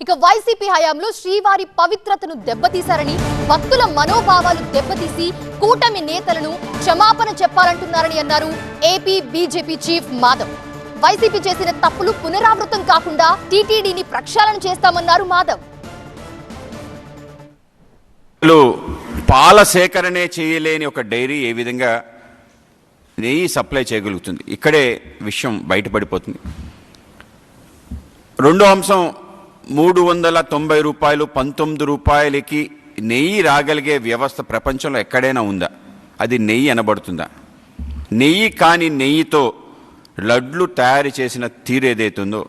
ఇక వైసీపీ హయాంలో శ్రీవారి పవిత్రతను దెబ్బతీశారని, భక్తుల మనోభావాలు దెబ్బతీసి కూటమి నేతలను క్షమాపణ చెప్పాలంటున్నారని అన్నారు AP BJP chief Madhav. YCP చేసిన తప్పులు పునరావృతం కాకుండా టీటీడీని ప్రక్షాళన చేస్తామన్నారు మాధవ్. పాల సేకరణే చేయలేని ఒక డైరీ ఏ విధంగా నెయ్యి సప్లై చేయగలుగుతుంది? ఇక్కడే విషయం బయటపడిపోతుంది. రెండో అంశం, 390 రూపాయలు 19 రూపాయలకి నెయ్యి రాగలిగే వ్యవస్థ ప్రపంచంలో ఎక్కడైనా ఉందా? అది నెయ్యి అనబడుతుందా? నెయ్యి కాని నెయ్యితో లడ్లు తయారు చేసిన తీరు ఏదైతుందో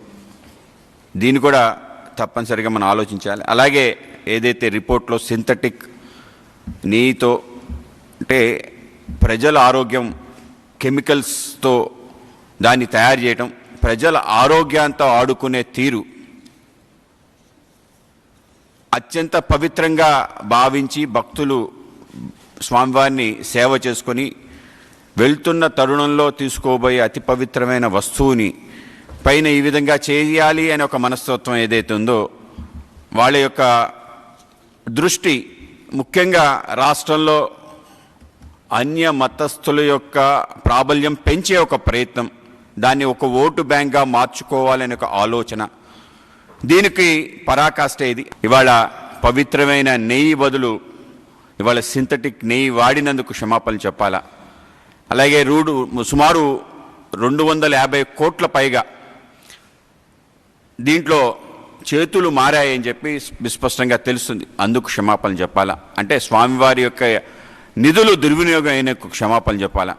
దీన్ని కూడా తప్పనిసరిగా మనం ఆలోచించాలి. అలాగే ఏదైతే రిపోర్ట్లో సింథటిక్ నెయ్యితో అంటే ప్రజల ఆరోగ్యం కెమికల్స్తో దాన్ని తయారు చేయటం, ప్రజల ఆరోగ్యంతో ఆడుకునే తీరు అత్యంత పవిత్రంగా భావించి భక్తులు స్వామివారిని సేవ చేసుకొని వెళ్తున్న తరుణంలో తీసుకోబోయే అతి పవిత్రమైన వస్తువుని పైన ఈ విధంగా చేయాలి అనే ఒక మనస్తత్వం ఏదైతే ఉందో వాళ్ళ యొక్క దృష్టి ముఖ్యంగా రాష్ట్రంలో అన్య మతస్థుల యొక్క ప్రాబల్యం పెంచే ఒక ప్రయత్నం, దాన్ని ఒక ఓటు బ్యాంక్గా మార్చుకోవాలనే ఒక ఆలోచన, దీనికి పరాకాష్ట ఇది. ఇవాళ పవిత్రమైన నెయ్యి బదులు ఇవాళ సింథటిక్ నెయ్యి వాడినందుకు క్షమాపణలు చెప్పాలా. అలాగే సుమారు 250 కోట్ల పైగా దీంట్లో చేతులు మారాయని చెప్పి విస్పష్టంగా తెలుస్తుంది. అందుకు క్షమాపణలు చెప్పాలా. అంటే స్వామివారి యొక్క నిధులు దుర్వినియోగం అయిన క్షమాపణలు చెప్పాలా.